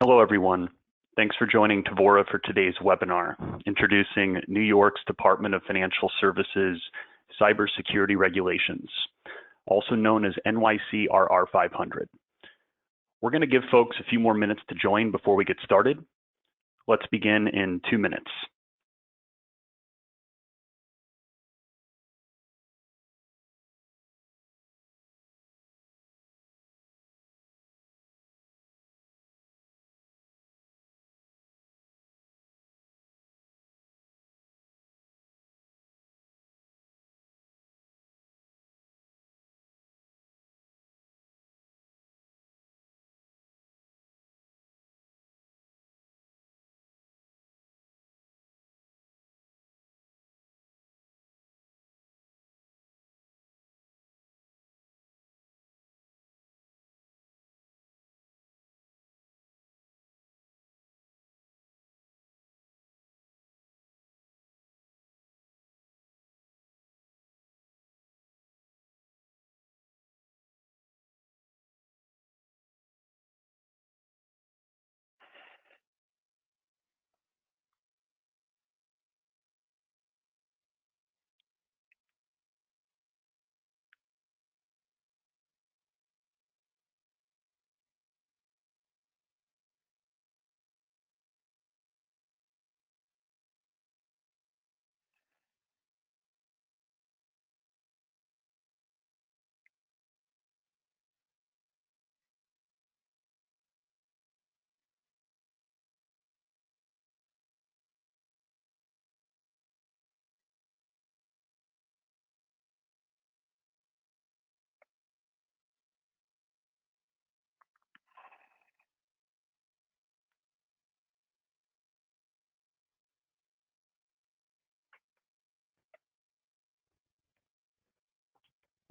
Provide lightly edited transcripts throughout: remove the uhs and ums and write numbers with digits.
Hello, everyone. Thanks for joining Tevora for today's webinar, introducing New York's Department of Financial Services Cybersecurity Regulations, also known as NYCRR 500. We're going to give folks a few more minutes to join before we get started. Let's begin in 2 minutes.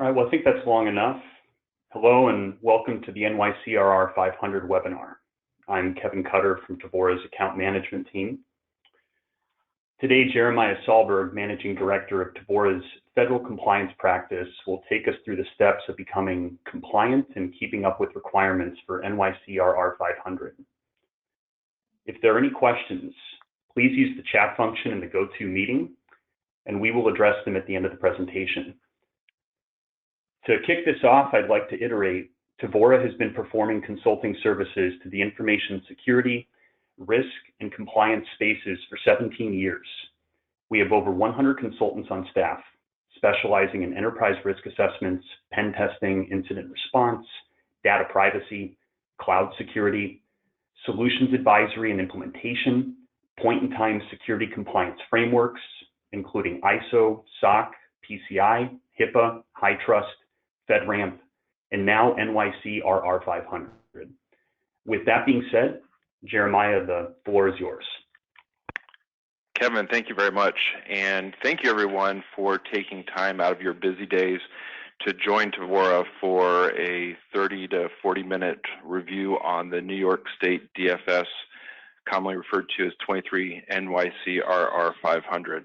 All right, well, I think that's long enough. Hello and welcome to the NYCRR 500 webinar. I'm Kevin Cutter from Tevora's account management team. Today, Jeremiah Sahlberg, Managing Director of Tevora's Federal Compliance Practice, will take us through the steps of becoming compliant and keeping up with requirements for NYCRR 500. If there are any questions, please use the chat function in the GoToMeeting, and we will address them at the end of the presentation. To kick this off, I'd like to iterate, Tevora has been performing consulting services to the information security, risk, and compliance spaces for 17 years. We have over 100 consultants on staff, specializing in enterprise risk assessments, pen testing, incident response, data privacy, cloud security, solutions advisory and implementation, point-in-time security compliance frameworks, including ISO, SOC, PCI, HIPAA, HITRUST, FedRAMP, and now NYCRR 500. With that being said, Jeremiah, the floor is yours. Kevin, thank you very much. And thank you everyone for taking time out of your busy days to join Tevora for a 30 to 40 minute review on the New York State DFS, commonly referred to as 23 NYCRR 500.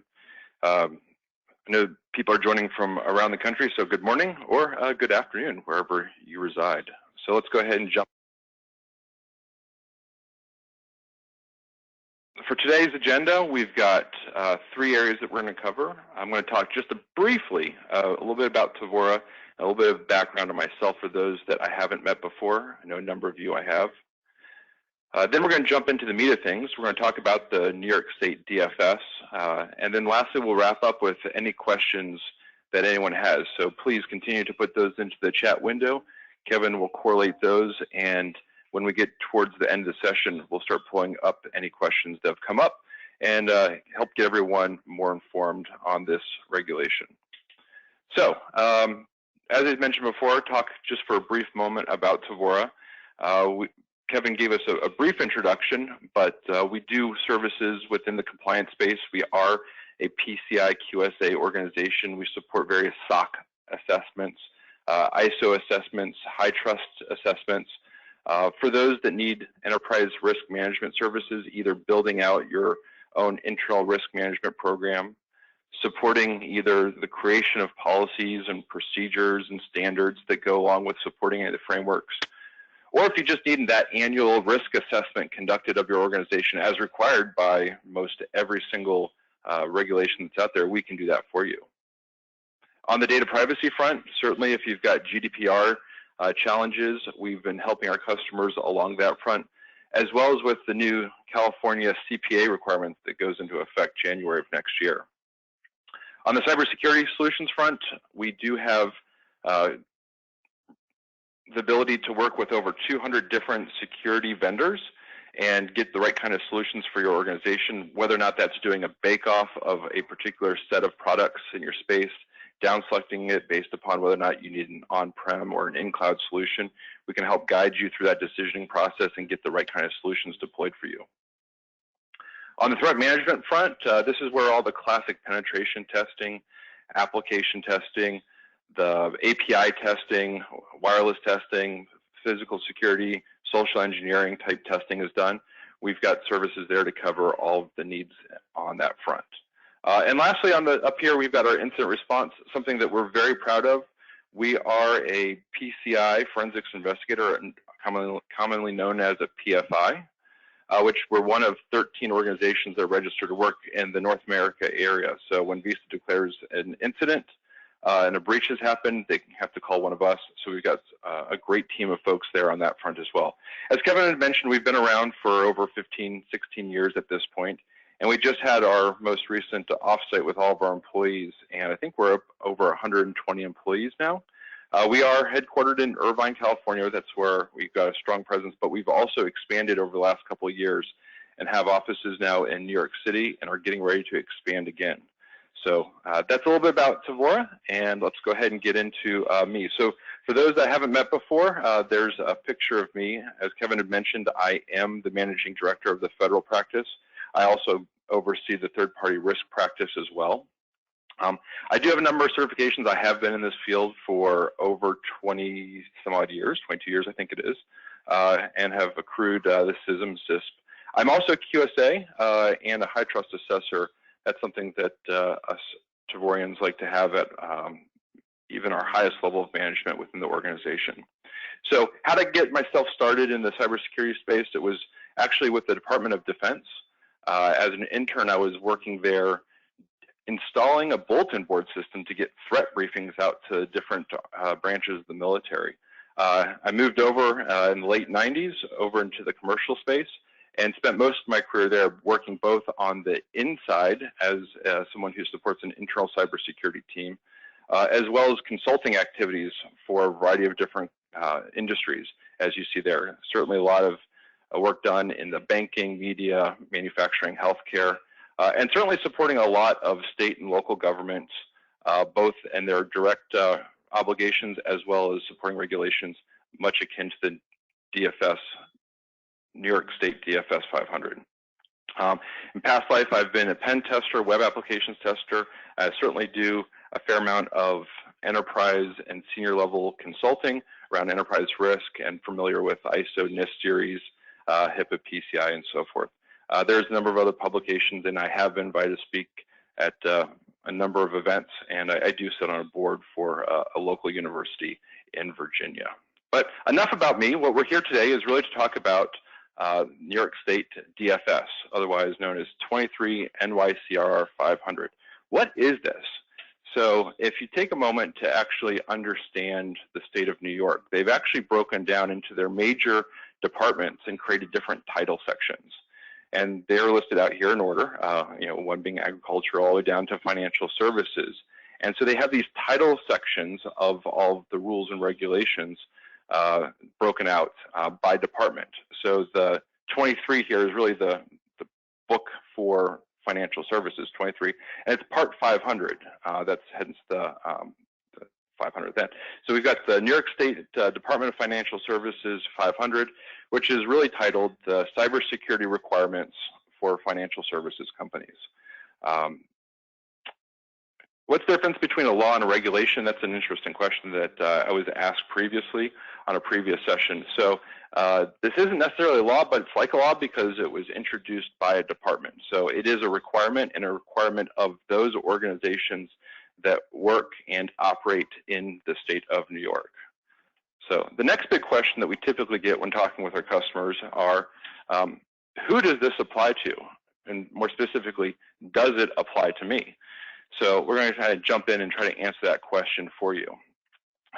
I know people are joining from around the country, so good morning or good afternoon, wherever you reside. So let's go ahead and jump. For today's agenda, we've got 3 areas that we're going to cover. I'm going to talk just briefly a little bit about Tevora, a little bit of background on myself for those that I haven't met before. I know a number of you I have. Then we're going to jump into the meat of things. We're going to talk about the New York State DFS. And then lastly, we'll wrap up with any questions that anyone has. So please continue to put those into the chat window. Kevin will correlate those. And when we get towards the end of the session, we'll start pulling up any questions that have come up and help get everyone more informed on this regulation. So as I mentioned before, talk just for a brief moment about Tevora. Kevin gave us a brief introduction, but we do services within the compliance space. We are a PCI QSA organization. We support various SOC assessments, ISO assessments, HITRUST assessments. For those that need enterprise risk management services, either building out your own internal risk management program, supporting either the creation of policies and procedures and standards that go along with supporting the frameworks, or if you just need that annual risk assessment conducted of your organization as required by most every single regulation that's out there, we can do that for you. On the data privacy front, certainly if you've got GDPR challenges, we've been helping our customers along that front, as well as with the new California CPA requirement that goes into effect January of next year. On the cybersecurity solutions front, we do have the ability to work with over 200 different security vendors and get the right kind of solutions for your organization, whether or not that's doing a bake-off of a particular set of products in your space, down selecting it based upon whether or not you need an on-prem or an in-cloud solution. We can help guide you through that decisioning process and get the right kind of solutions deployed for you. On the threat management front, this is where all the classic penetration testing, application testing, the API testing, wireless testing, physical security, social engineering type testing is done. We've got services there to cover all of the needs on that front. And lastly, up here, we've got our incident response, something that we're very proud of. We are a PCI, forensics investigator, commonly known as a PFI, which we're one of 13 organizations that are registered to work in the North America area. So when Vista declares an incident and a breach has happened, they have to call one of us. So we've got a great team of folks there on that front as well. As Kevin had mentioned, we've been around for over 15, 16 years at this point. And we just had our most recent offsite with all of our employees, and I think we're up over 120 employees now. We are headquartered in Irvine, California. That's where we've got a strong presence, but we've also expanded over the last couple of years and have offices now in New York City and are getting ready to expand again. So that's a little bit about Tevora, and let's go ahead and get into me. So for those that haven't met before, there's a picture of me. As Kevin had mentioned, I am the managing director of the federal practice. I also oversee the third-party risk practice as well. I do have a number of certifications. I have been in this field for over 20 some odd years, 22 years I think it is, and have accrued the CISM CISP. I'm also a QSA and a high trust assessor. That's something that us Tevorians like to have at even our highest level of management within the organization. So how to get myself started in the cybersecurity space? It was actually with the Department of Defense. As an intern, I was working there installing a bulletin board system to get threat briefings out to different branches of the military. I moved over in the late 90s over into the commercial space and spent most of my career there working both on the inside as someone who supports an internal cybersecurity team, as well as consulting activities for a variety of different industries, as you see there. Certainly a lot of work done in the banking, media, manufacturing, healthcare, and certainly supporting a lot of state and local governments, both in their direct obligations as well as supporting regulations, much akin to the DFS, New York State DFS 500. In past life, I've been a pen tester, web applications tester. I certainly do a fair amount of enterprise and senior level consulting around enterprise risk and familiar with ISO, NIST series, HIPAA, PCI, and so forth. There's a number of other publications, and I have been invited to speak at a number of events, and I do sit on a board for a local university in Virginia. But enough about me. What we're here today is really to talk about New York State DFS, otherwise known as 23 NYCRR 500. What is this? So if you take a moment to actually understand the state of New York, they've actually broken down into their major departments and created different title sections. And they're listed out here in order, one being agriculture all the way down to financial services. And so they have these title sections of all of the rules and regulations broken out by department. So the 23 here is really the book for financial services, 23, and it's part 500. That's hence the 500 then. So we've got the New York State Department of Financial Services 500, which is really titled the Cybersecurity Requirements for Financial Services Companies. What's the difference between a law and a regulation? That's an interesting question that I was asked previously on a previous session. So this isn't necessarily a law, but it's like a law because it was introduced by a department. So it is a requirement and a requirement of those organizations that work and operate in the state of New York. So the next big question that we typically get when talking with our customers are, who does this apply to? And more specifically, does it apply to me? So we're going to try to jump in and try to answer that question for you.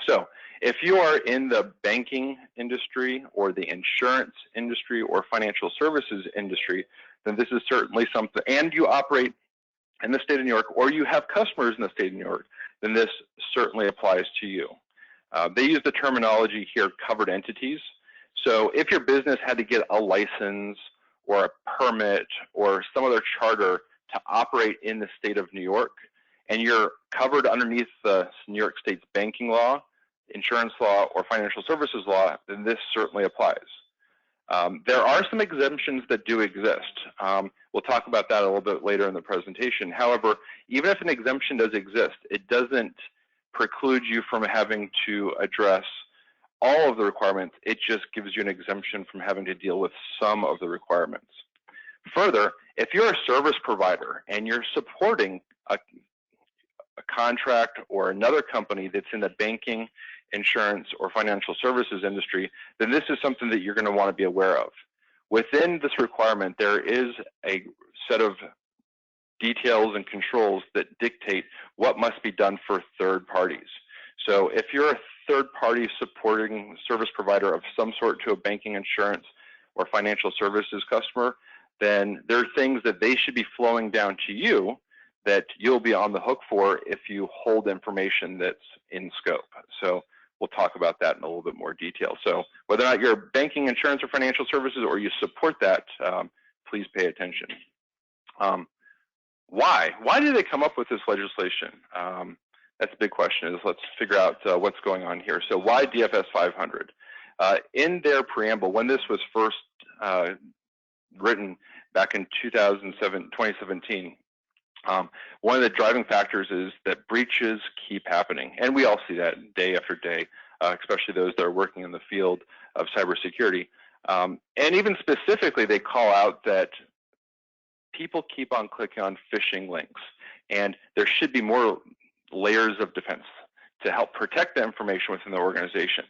So if you are in the banking industry or the insurance industry or financial services industry, then this is certainly something, and you operate in the state of New York or you have customers in the state of New York, then this certainly applies to you. They use the terminology here, covered entities. So if your business had to get a license or a permit or some other charter to operate in the state of New York, and you're covered underneath the New York State's banking law, insurance law, or financial services law, then this certainly applies. There are some exemptions that do exist. We'll talk about that a little bit later in the presentation. However, even if an exemption does exist, it doesn't preclude you from having to address all of the requirements. It just gives you an exemption from having to deal with some of the requirements. Further, if you're a service provider and you're supporting a contract or another company that's in the banking, insurance, or financial services industry, then this is something that you're going to want to be aware of. Within this requirement, there is a set of details and controls that dictate what must be done for third parties. So if you're a third party supporting service provider of some sort to a banking, insurance, or financial services customer, then there are things that they should be flowing down to you that you'll be on the hook for if you hold information that's in scope. So we'll talk about that in a little bit more detail. So whether or not you're banking, insurance, or financial services, or you support that, please pay attention. Why? Why did they come up with this legislation? That's a big question. Is let's figure out what's going on here. So why DFS 500? In their preamble, when this was first written back in 2017, one of the driving factors is that breaches keep happening, and we all see that day after day, especially those that are working in the field of cybersecurity. And even specifically, they call out that people keep on clicking on phishing links, and there should be more layers of defense to help protect the information within the organization.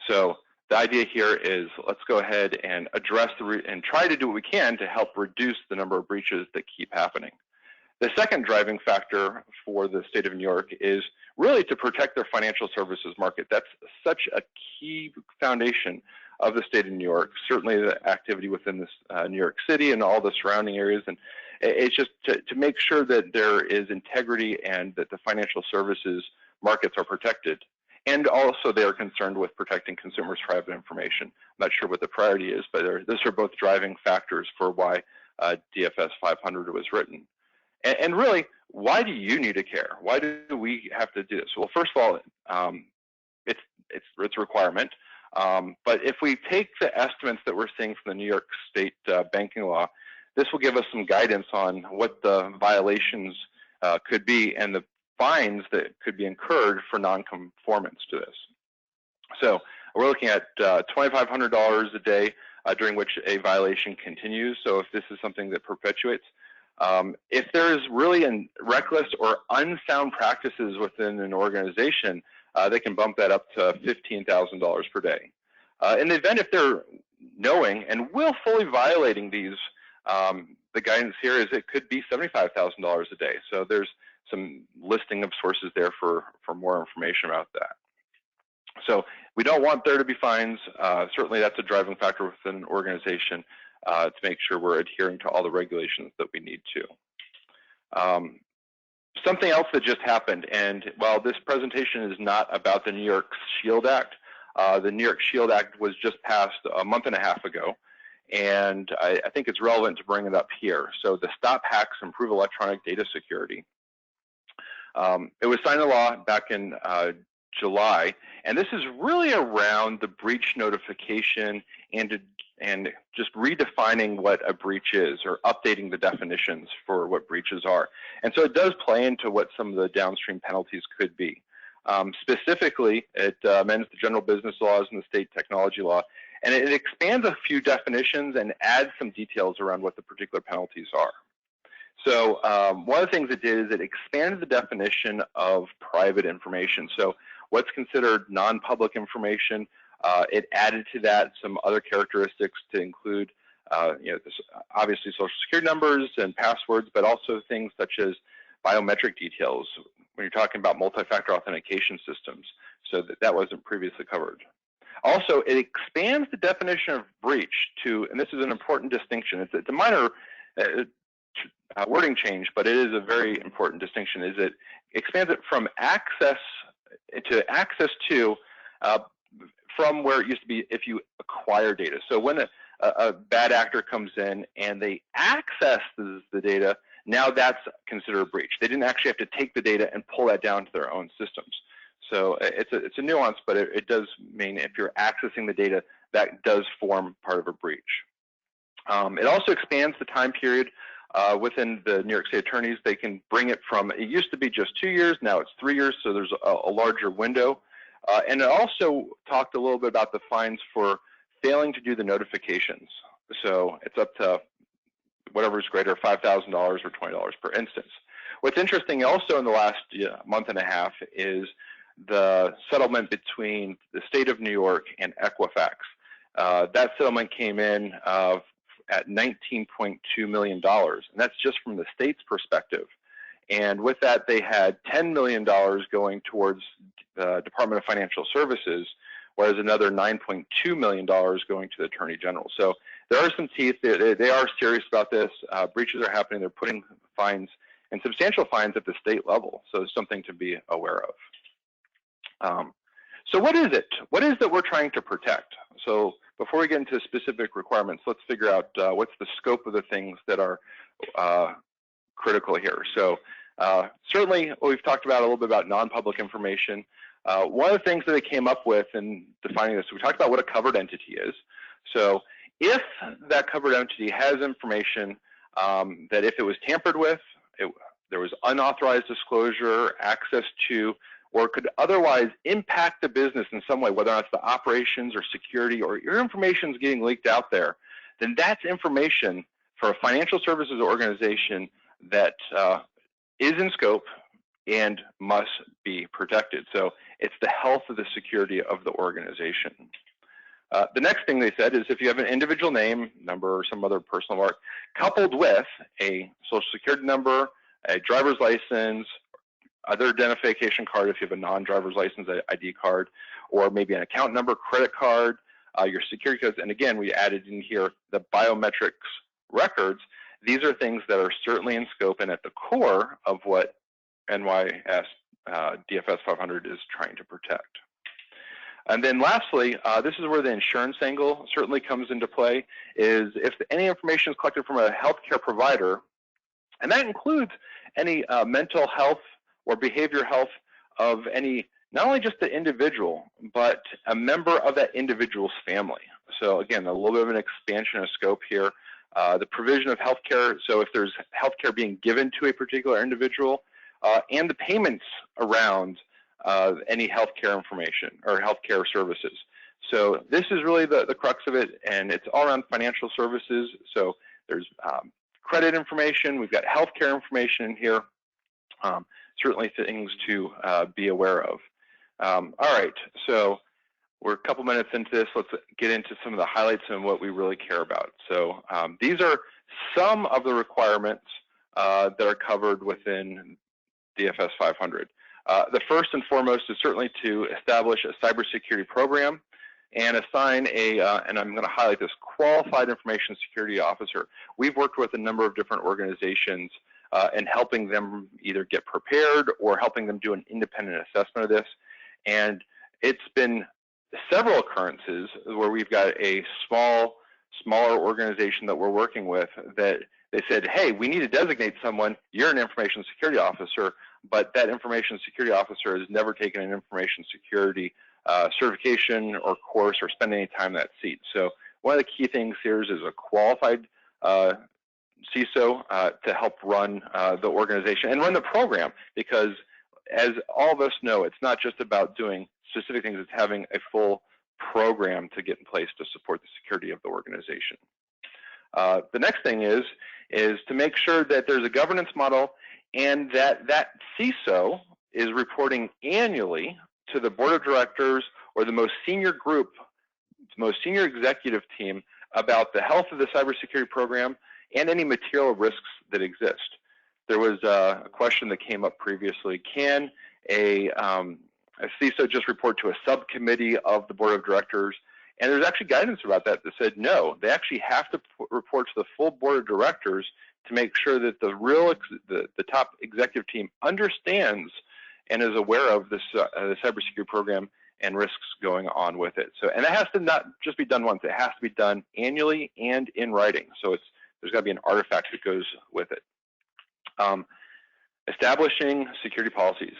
So the idea here is let's go ahead and address and try to do what we can to help reduce the number of breaches that keep happening. The second driving factor for the state of New York is really to protect their financial services market. That's such a key foundation of the state of New York, certainly the activity within this New York City and all the surrounding areas. And it's just to make sure that there is integrity and that the financial services markets are protected. And also they are concerned with protecting consumers' private information. I'm not sure what the priority is, but those are both driving factors for why DFS 500 was written. And really, why do you need to care? Why do we have to do this? Well, first of all, it's a requirement. But if we take the estimates that we're seeing from the New York State banking law, this will give us some guidance on what the violations could be and the fines that could be incurred for non-conformance to this. So we're looking at $2,500 a day during which a violation continues. So if this is something that perpetuates, if there's really reckless or unsound practices within an organization, they can bump that up to $15,000 per day. In the event if they're knowing and willfully violating these, the guidance here is it could be $75,000 a day. So there's some listing of sources there for more information about that. So we don't want there to be fines. Certainly that's a driving factor within an organization to make sure we're adhering to all the regulations that we need to. Something else that just happened, and while this presentation is not about the New York SHIELD Act, the New York SHIELD Act was just passed a month and a half ago, and I think it's relevant to bring it up here. So the Stop Hacks, Improve Electronic Data Security. It was signed into law back in July, and this is really around the breach notification and just redefining what a breach is or updating the definitions for what breaches are. And so it does play into what some of the downstream penalties could be. Specifically, it amends the general business laws and the state technology law, and it expands a few definitions and adds some details around what the particular penalties are. So one of the things it did is it expanded the definition of private information. So what's considered non-public information It added to that some other characteristics to include, obviously social security numbers and passwords, but also things such as biometric details when you're talking about multi-factor authentication systems, so that wasn't previously covered. Also, it expands the definition of breach to, and this is an important distinction, it's a minor wording change, but it is a very important distinction, is it expands it from access to from where it used to be if you acquire data. So when a bad actor comes in and they access the data, now that's considered a breach. They didn't actually have to take the data and pull that down to their own systems. So it's a nuance, but it does mean if you're accessing the data, that does form part of a breach. It also expands the time period within the New York State attorneys. They can bring it from, it used to be just 2 years, now it's 3 years, so there's a larger window. And it also talked a little bit about the fines for failing to do the notifications. So it's up to whatever is greater, $5,000 or $20 per instance. What's interesting also in the last month and a half is the settlement between the state of New York and Equifax. That settlement came in at $19.2 million, and that's just from the state's perspective. And with that, they had $10 million going towards the Department of Financial Services, whereas another $9.2 million going to the Attorney General. So there are some teeth. They are serious about this. Breaches are happening. They're putting fines, and substantial fines at the state level. So it's something to be aware of. So what is it? What is that we're trying to protect? So before we get into specific requirements, let's figure out what's the scope of the things that are critical here. So certainly we've talked about a little bit about non-public information. One of the things that they came up with in defining this, we talked about what a covered entity is. So if that covered entity has information that if it was tampered with, there was unauthorized disclosure, access to, or could otherwise impact the business in some way, whether it's the operations or security, or your information is getting leaked out there, then that's information for a financial services organization that is in scope and must be protected. So it's the health of the security of the organization. The next thing they said is if you have an individual name, number, or some other personal mark, coupled with a social security number, a driver's license, other identification card if you have a non-driver's license ID card, or maybe an account number, credit card, your security codes, and again, we added in here the biometrics records. These are things that are certainly in scope and at the core of what NYDFS 500 is trying to protect. And then lastly, this is where the insurance angle certainly comes into play, is if any information is collected from a healthcare provider, and that includes any mental health or behavioral health of any, not only just the individual, but a member of that individual's family. So again, a little bit of an expansion of scope here. The provision of healthcare, so if there's healthcare being given to a particular individual, and the payments around any healthcare information or healthcare services. So this is really the crux of it, and it's all around financial services. So there's credit information, we've got healthcare information in here, certainly things to be aware of. All right, so we're a couple minutes into this. Let's get into some of the highlights and what we really care about. So these are some of the requirements that are covered within DFS 500. The first and foremost is certainly to establish a cybersecurity program and assign a, and I'm going to highlight this, qualified information security officer. We've worked with a number of different organizations in helping them either get prepared or helping them do an independent assessment of this. And it's been several occurrences where we've got a smaller organization that we're working with that they said, hey, we need to designate someone, you're an information security officer, but that information security officer has never taken an information security certification or course or spent any time in that seat. So one of the key things here is a qualified CISO to help run the organization and run the program, because as all of us know, it's not just about doing specific things, it's having a full program to get in place to support the security of the organization. The next thing is to make sure that there's a governance model and that CISO is reporting annually to the board of directors or the most senior group, the most senior executive team about the health of the cybersecurity program and any material risks that exist. There was a question that came up previously. Can a CISO just report to a subcommittee of the board of directors? And there's actually guidance about that that said no, they actually have to report to the full board of directors to make sure that the top executive team understands and is aware of this the cybersecurity program and risks going on with it. So, and it has to not just be done once; it has to be done annually and in writing. So there's got to be an artifact that goes with it. Establishing security policies.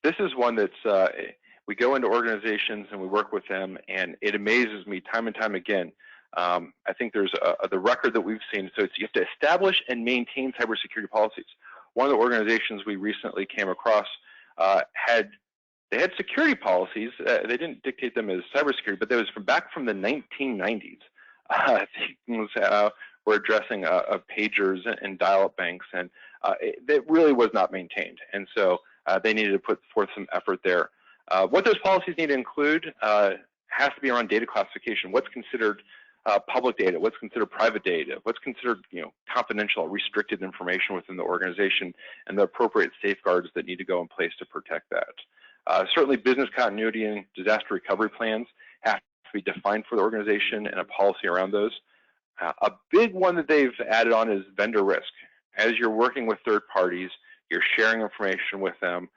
This is one that's we go into organizations and we work with them, and it amazes me time and time again. I think there's the record that we've seen. So you have to establish and maintain cybersecurity policies. One of the organizations we recently came across had security policies. They didn't dictate them as cybersecurity, but they was back from the 1990s. Things were addressing pagers and dial-up banks, and it really was not maintained. And so they needed to put forth some effort there. What those policies need to include has to be around data classification. What's considered public data? What's considered private data? What's considered confidential, restricted information within the organization, and the appropriate safeguards that need to go in place to protect that. Certainly, business continuity and disaster recovery plans have to be defined for the organization and a policy around those. A big one that they've added on is vendor risk. As you're working with third parties, you're sharing information with them.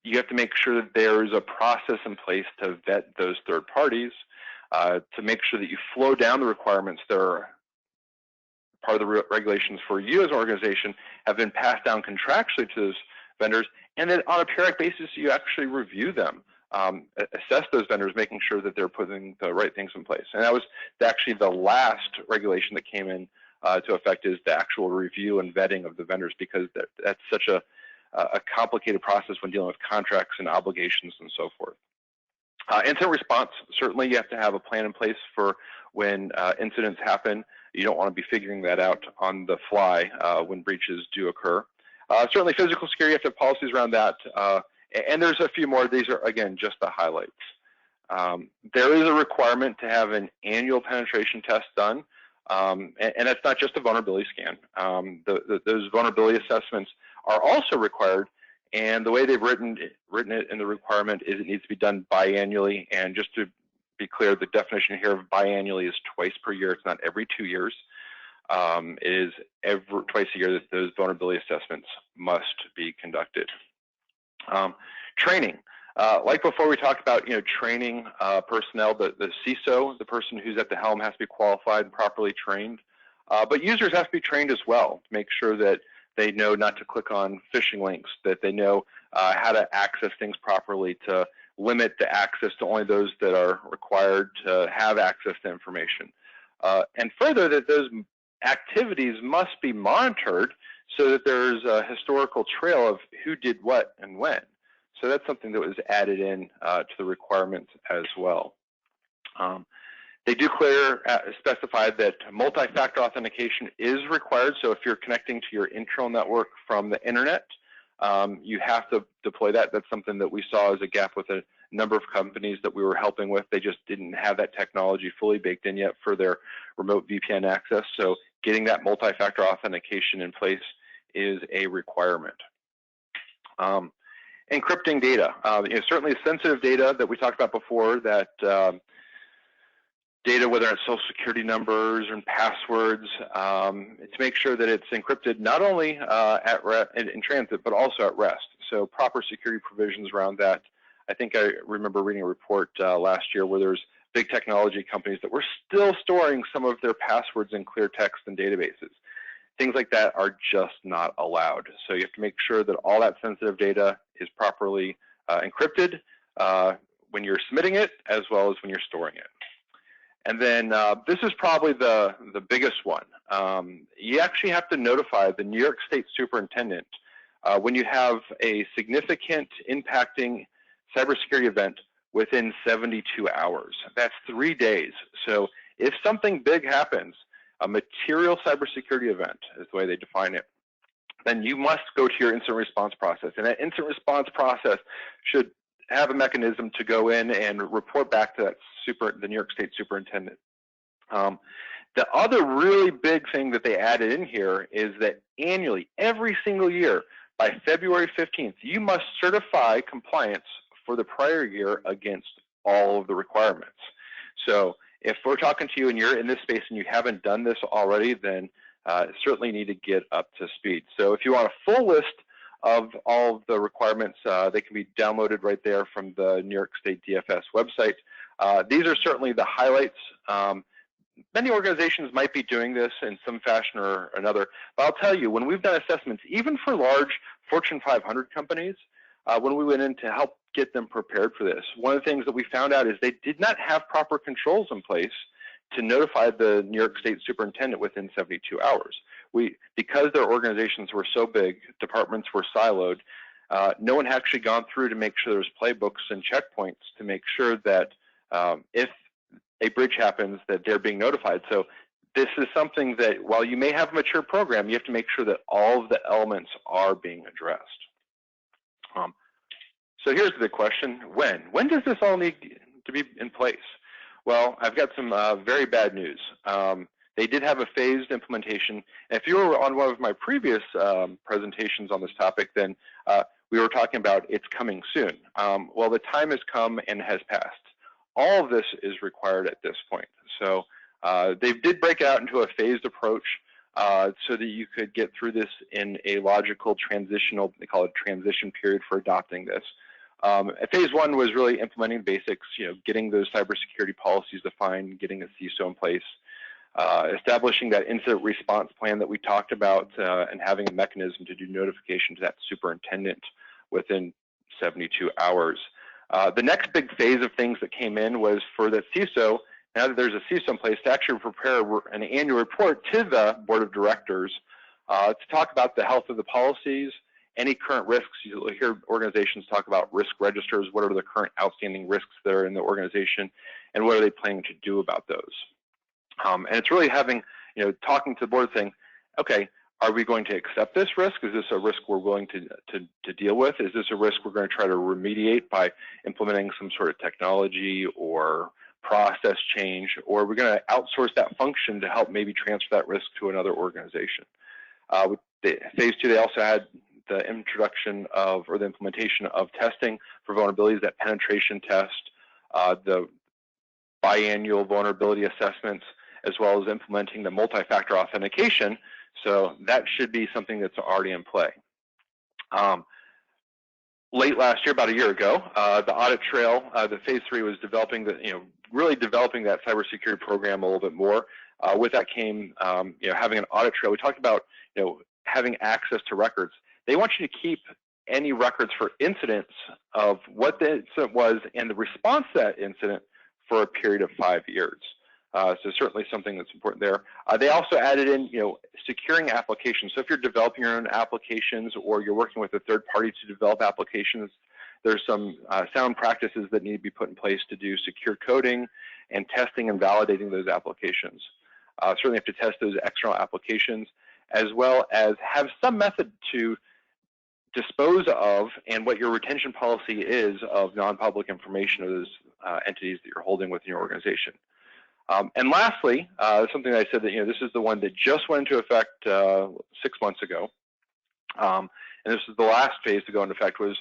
You have to make sure that there's a process in place to vet those third parties, to make sure that you flow down the requirements that are part of the regulations for you as an organization have been passed down contractually to those vendors, and then on a periodic basis you actually review them, assess those vendors, making sure that they're putting the right things in place. And that was actually the last regulation that came in to effect, is the actual review and vetting of the vendors, because that's such a complicated process when dealing with contracts and obligations and so forth. Incident response, certainly you have to have a plan in place for when incidents happen. You don't want to be figuring that out on the fly when breaches do occur. Certainly physical security, you have to have policies around that. And there's a few more. These are, again, just the highlights. There is a requirement to have an annual penetration test done. And that's not just a vulnerability scan. Those vulnerability assessments are also required, and the way they've written it in the requirement is it needs to be done biannually. And just to be clear, the definition here of biannually is twice per year. It's not every 2 years. It is twice a year that those vulnerability assessments must be conducted. Training. Like before, we talked about training personnel. The CISO, the person who's at the helm, has to be qualified and properly trained. But users have to be trained as well to make sure that they know not to click on phishing links, that they know how to access things properly, to limit the access to only those that are required to have access to information. And further, that those activities must be monitored so that there's a historical trail of who did what and when. So that's something that was added in to the requirements as well. They do specify that multi-factor authentication is required. So if you're connecting to your internal network from the internet, you have to deploy that. That's something that we saw as a gap with a number of companies that we were helping with. They just didn't have that technology fully baked in yet for their remote VPN access. So getting that multi-factor authentication in place is a requirement. Encrypting data. Certainly sensitive data that we talked about before, that data, whether it's social security numbers and passwords, to make sure that it's encrypted not only in transit, but also at rest. So proper security provisions around that. I think I remember reading a report last year where there's big technology companies that were still storing some of their passwords in clear text and databases. Things like that are just not allowed. So you have to make sure that all that sensitive data is properly encrypted when you're submitting it, as well as when you're storing it. And then this is probably the biggest one. You actually have to notify the New York State Superintendent when you have a significant impacting cybersecurity event within 72 hours. That's 3 days. So if something big happens, a material cybersecurity event is the way they define it, then you must go to your incident response process. And that incident response process should have a mechanism to go in and report back to the New York State Superintendent. The other really big thing that they added in here is that annually, every single year, by February 15th, you must certify compliance for the prior year against all of the requirements. So if we're talking to you and you're in this space and you haven't done this already, then certainly need to get up to speed. So if you want a full list of all of the requirements, they can be downloaded right there from the New York State DFS website. These are certainly the highlights. Many organizations might be doing this in some fashion or another, but I'll tell you, when we've done assessments, even for large Fortune 500 companies, when we went in to help get them prepared for this, one of the things that we found out is they did not have proper controls in place to notify the New York State Superintendent within 72 hours. Because their organizations were so big, departments were siloed, no one had actually gone through to make sure there's playbooks and checkpoints to make sure that if a breach happens, that they're being notified. So this is something that, while you may have a mature program, you have to make sure that all of the elements are being addressed. So here's the question: when does this all need to be in place? Well, I've got some very bad news. They did have a phased implementation. If you were on one of my previous presentations on this topic, then we were talking about it's coming soon. Well, the time has come and has passed. All of this is required at this point. So they did break it out into a phased approach so that you could get through this in a logical transitional, they call it transition period for adopting this. Phase one was really implementing basics, getting those cybersecurity policies defined, getting a CISO in place, establishing that incident response plan that we talked about, and having a mechanism to do notification to that superintendent within 72 hours. The next big phase of things that came in was for the CISO, now that there's a CISO in place, to actually prepare an annual report to the board of directors to talk about the health of the policies, any current risks. You'll hear organizations talk about risk registers. What are the current outstanding risks that are in the organization, and what are they planning to do about those? And it's really having, talking to the board saying, okay, are we going to accept this risk? Is this a risk we're willing to deal with? Is this a risk we're going to try to remediate by implementing some sort of technology or process change, or are we going to outsource that function to help maybe transfer that risk to another organization? With phase two, they also had the introduction of, or the implementation of, testing for vulnerabilities, that penetration test, the biannual vulnerability assessments, as well as implementing the multi-factor authentication. So that should be something that's already in play. Late last year, about a year ago, the audit trail, the phase three was developing really developing that cybersecurity program a little bit more. With that came, having an audit trail. We talked about, having access to records. They want you to keep any records for incidents of what the incident was and the response to that incident for a period of 5 years. So certainly something that's important there. They also added in, securing applications. So if you're developing your own applications or you're working with a third party to develop applications, there's some sound practices that need to be put in place to do secure coding and testing and validating those applications. Certainly have to test those external applications, as well as have some method to dispose of and what your retention policy is of non-public information of those entities that you're holding within your organization. And lastly, something that I said that, this is the one that just went into effect 6 months ago. And this is the last phase to go into effect, was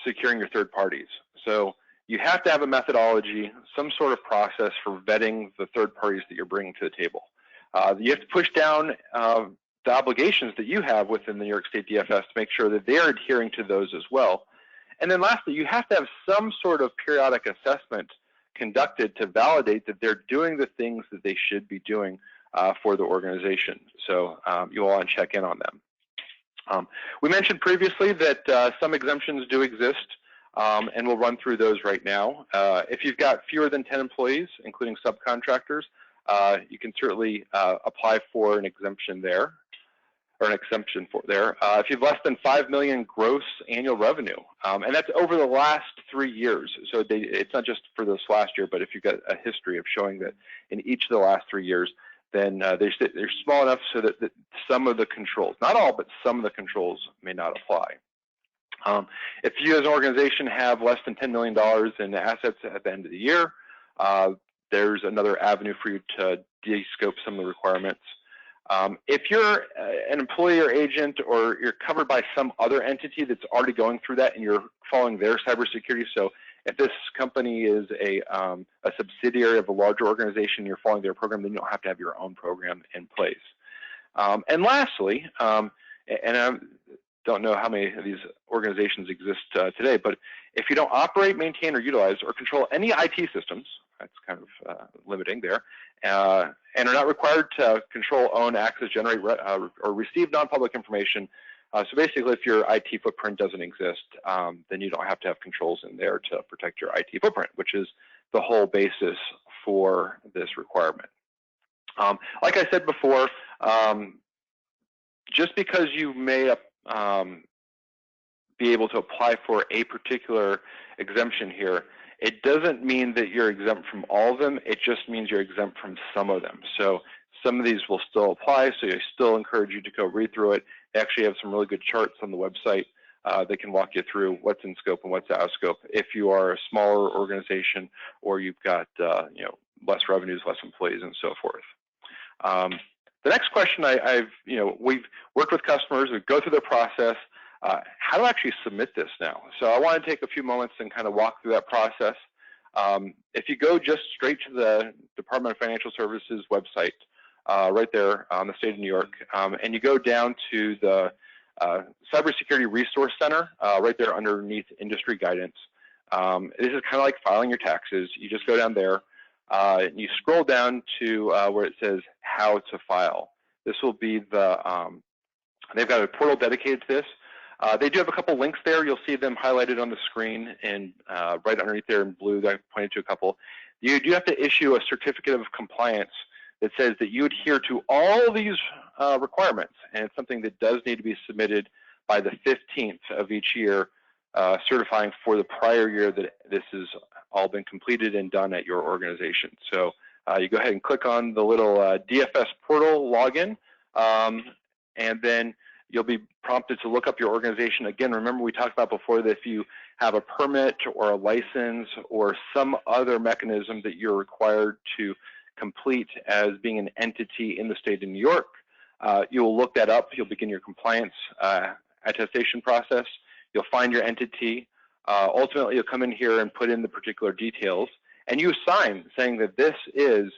securing your third parties. So you have to have a methodology, some sort of process for vetting the third parties that you're bringing to the table. You have to push down the obligations that you have within the New York State DFS to make sure that they're adhering to those as well. And then lastly, you have to have some sort of periodic assessment conducted to validate that they're doing the things that they should be doing for the organization. So you all want to check in on them. We mentioned previously that some exemptions do exist, and we'll run through those right now. If you've got fewer than 10 employees, including subcontractors, you can certainly apply for an exemption there, or an exemption for there. If you have less than 5 million gross annual revenue, and that's over the last 3 years. So it's not just for this last year, but if you've got a history of showing that in each of the last 3 years, then they're small enough so that some of the controls, not all, but some of the controls may not apply. If you as an organization have less than $10 million in assets at the end of the year, there's another avenue for you to de-scope some of the requirements. If you're an employee or agent, or you're covered by some other entity that's already going through that and you're following their cybersecurity, so if this company is a subsidiary of a larger organization, you're following their program, then you don't have to have your own program in place. And lastly, and I don't know how many of these organizations exist today, but if you don't operate, maintain, or utilize, or control any IT systems, that's kind of limiting there, and are not required to control, own, access, generate, or receive non-public information. So basically, if your IT footprint doesn't exist, then you don't have to have controls in there to protect your IT footprint, which is the whole basis for this requirement. Like I said before, just because you may be able to apply for a particular exemption here, it doesn't mean that you're exempt from all of them. It just means you're exempt from some of them. So some of these will still apply, so I still encourage you to go read through it. They actually have some really good charts on the website that can walk you through what's in scope and what's out of scope if you are a smaller organization or you've got less revenues, less employees, and so forth. The next question we've worked with customers, we go through the process. How to actually submit this now? So I want to take a few moments and kind of walk through that process. If you go just straight to the Department of Financial Services website, right there on the state of New York, and you go down to the Cybersecurity Resource Center, right there underneath Industry Guidance. This is kind of like filing your taxes. You just go down there, and you scroll down to where it says How to File. This will be the, they've got a portal dedicated to this. They do have a couple links there. You'll see them highlighted on the screen, and right underneath there in blue, I pointed to a couple. You do have to issue a certificate of compliance that says that you adhere to all these requirements, and it's something that does need to be submitted by the 15th of each year, certifying for the prior year that this has all been completed and done at your organization. So you go ahead and click on the little DFS portal login, and then you'll be prompted to look up your organization. Again, remember we talked about before that if you have a permit or a license or some other mechanism that you're required to complete as being an entity in the state of New York, you'll look that up. You'll begin your compliance attestation process. You'll find your entity. Ultimately, you'll come in here and put in the particular details, and you sign saying that this is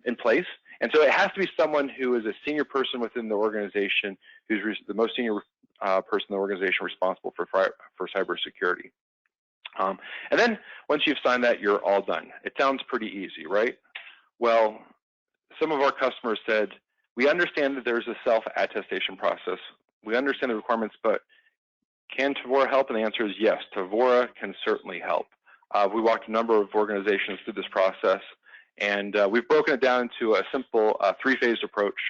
in place. And so it has to be someone who is a senior person within the organization, who's the most senior person in the organization responsible for cybersecurity. And then once you've signed that, you're all done. It sounds pretty easy, right? Well, some of our customers said, we understand that there's a self-attestation process. We understand the requirements, but can Tevora help? And the answer is yes, Tevora can certainly help. We walked a number of organizations through this process, and we've broken it down into a simple three-phased approach.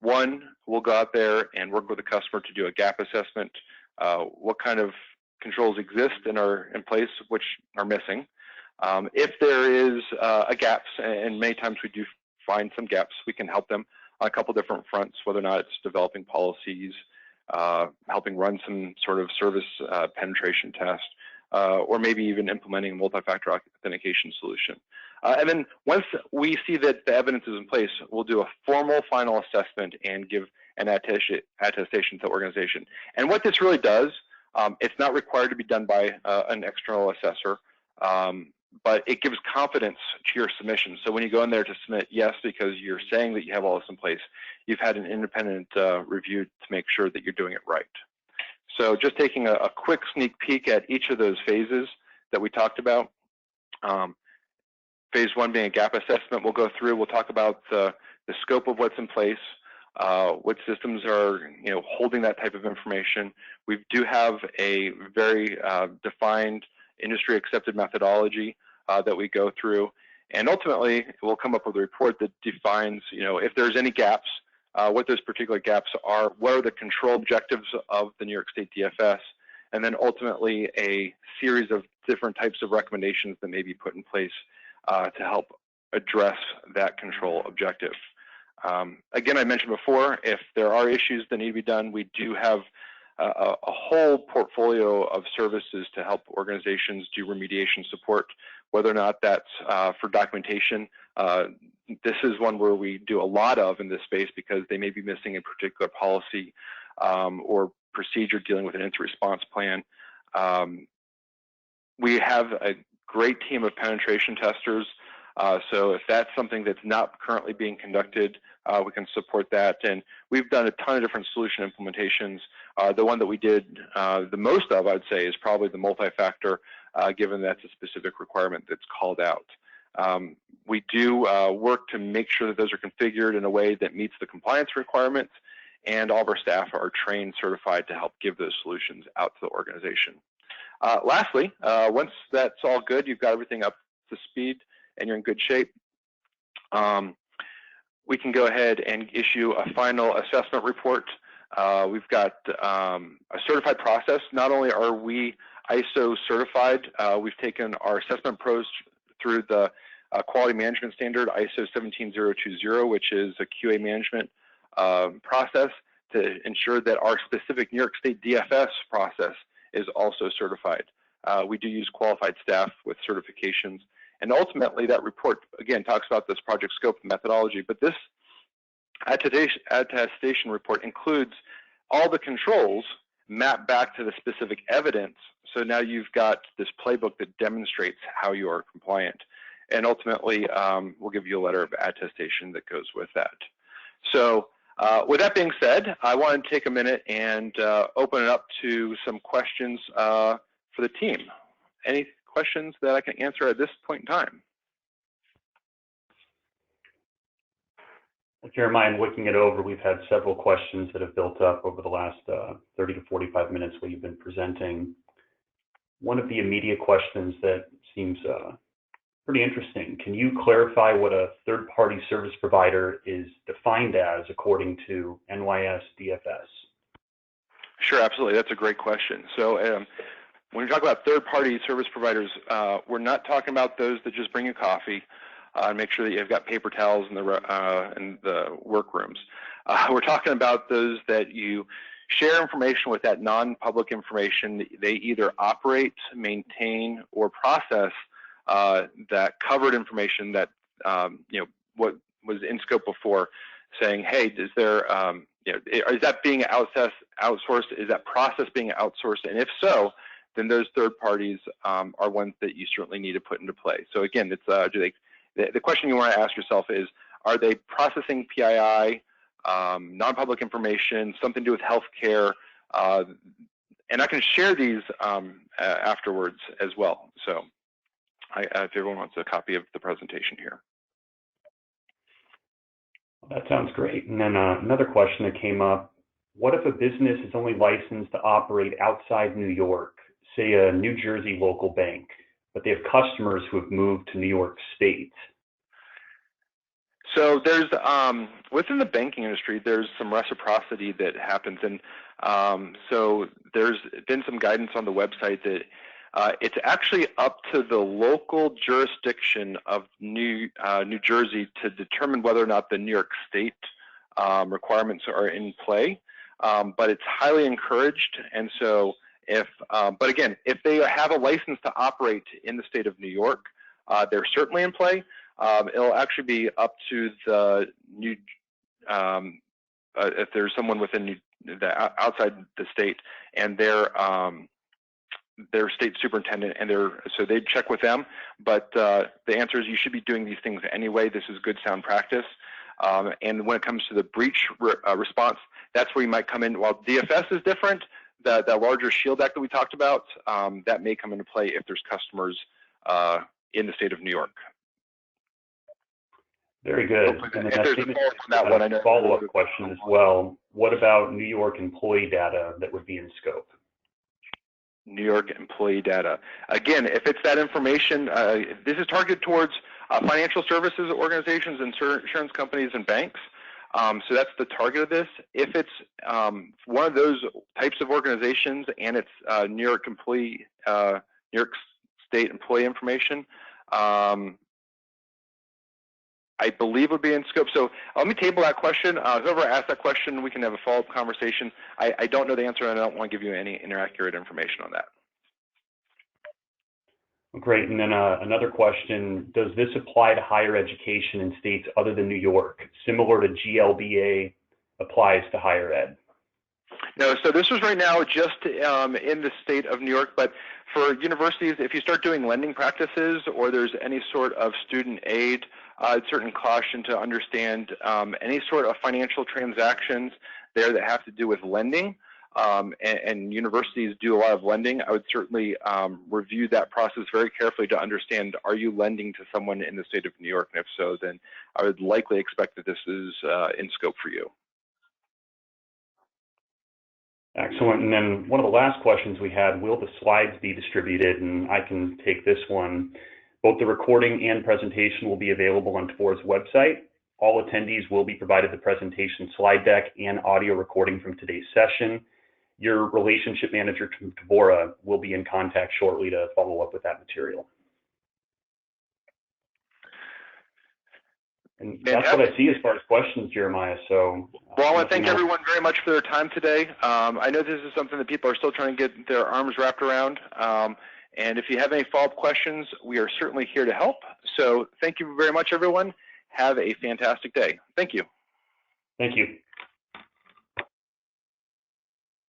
One, we'll go out there and work with the customer to do a gap assessment. What kind of controls exist and are in place, which are missing. If there is a gaps, and many times we do find some gaps, we can help them on a couple different fronts, whether or not it's developing policies, helping run some sort of service penetration test, or maybe even implementing a multi-factor authentication solution. And then once we see that the evidence is in place, we'll do a formal final assessment and give an attestation to the organization. And what this really does, it's not required to be done by an external assessor, but it gives confidence to your submission. So when you go in there to submit yes, because you're saying that you have all this in place, you've had an independent review to make sure that you're doing it right. So just taking a quick sneak peek at each of those phases that we talked about. Phase one being a gap assessment, we'll go through, we'll talk about the scope of what's in place, what systems are holding that type of information. We do have a very defined industry accepted methodology that we go through, and ultimately we'll come up with a report that defines if there's any gaps, what those particular gaps are, what are the control objectives of the New York State DFS, and then ultimately a series of different types of recommendations that may be put in place to help address that control objective. Again, I mentioned before, if there are issues that need to be done, we do have a whole portfolio of services to help organizations do remediation support, whether or not that's for documentation. This is one where we do a lot of in this space because they may be missing a particular policy or procedure dealing with an incident response plan. We have a great team of penetration testers, so if that's something that's not currently being conducted, we can support that. And we've done a ton of different solution implementations. The one that we did the most of, I'd say, is probably the multi-factor, given that's a specific requirement that's called out. We do work to make sure that those are configured in a way that meets the compliance requirements, and all of our staff are trained, certified to help give those solutions out to the organization. Lastly, once that's all good, you've got everything up to speed and you're in good shape, we can go ahead and issue a final assessment report. We've got a certified process. Not only are we ISO certified, we've taken our assessment pros through the quality management standard, ISO 17020, which is a QA management process to ensure that our specific New York State DFS process is also certified. We do use qualified staff with certifications. And ultimately, that report, again, talks about this project scope and methodology, but this attestation report includes all the controls mapped back to the specific evidence. So now you've got this playbook that demonstrates how you are compliant. And ultimately, we'll give you a letter of attestation that goes with that. So with that being said, I want to take a minute and open it up to some questions for the team. Any questions that I can answer at this point in time? Jeremiah, in looking it over, we've had several questions that have built up over the last 30 to 45 minutes where you've been presenting. One of the immediate questions that seems pretty interesting, can you clarify what a third-party service provider is defined as according to NYDFS? Sure, absolutely. That's a great question. So when we talk about third-party service providers, we're not talking about those that just bring you coffee and make sure that you've got paper towels in the workrooms. We're talking about those that you share information with, that non-public information. They either operate, maintain, or process that covered information that what was in scope before, saying, hey, is there is that being outsourced? Is that process being outsourced? And if so, then those third parties are ones that you certainly need to put into play. So again, it's the question you want to ask yourself is, are they processing PII, non-public information, something to do with healthcare? And I can share these afterwards as well. So if everyone wants a copy of the presentation here. That sounds great. And then another question that came up, what if a business is only licensed to operate outside New York, say a New Jersey local bank, but they have customers who have moved to New York State? So there's, within the banking industry, there's some reciprocity that happens. And so there's been some guidance on the website that it's actually up to the local jurisdiction of New Jersey to determine whether or not the New York State requirements are in play. But it's highly encouraged. And so but again, if they have a license to operate in the state of New York, they're certainly in play. It'll actually be up to the if there's someone within outside the state and their state superintendent, and so they'd check with them. But the answer is you should be doing these things anyway. This is good sound practice. And when it comes to the breach response, that's where you might come in. While DFS is different, that larger Shield Act that we talked about, that may come into play if there's customers in the state of New York. Very good. And then a follow-up question as well. What about New York employee data that would be in scope? New York employee data. Again, if it's that information, this is targeted towards financial services organizations, insurance companies, and banks. So that's the target of this. If it's one of those types of organizations and it's New York State employee information, I believe would be in scope. So let me table that question. Whoever asked that question, we can have a follow-up conversation. I don't know the answer, and I don't want to give you any inaccurate information on that. Great. And then another question, does this apply to higher education in states other than New York, similar to GLBA applies to higher ed? No, so this was right now just in the state of New York, but for universities, if you start doing lending practices or there's any sort of student aid, certain caution to understand any sort of financial transactions there that have to do with lending, and universities do a lot of lending. I would certainly review that process very carefully to understand, are you lending to someone in the state of New York? And if so, then I would likely expect that this is in scope for you. Excellent. And then one of the last questions we had, will the slides be distributed? And I can take this one. Both the recording and presentation will be available on Tevora's website. All attendees will be provided the presentation slide deck and audio recording from today's session. Your relationship manager from Tevora will be in contact shortly to follow up with that material. And that's what I see as far as questions, Jeremiah. So, well, I want to thank everyone very much for their time today. I know this is something that people are still trying to get their arms wrapped around. And if you have any follow-up questions, we are certainly here to help. So thank you very much, everyone. Have a fantastic day. Thank you. Thank you.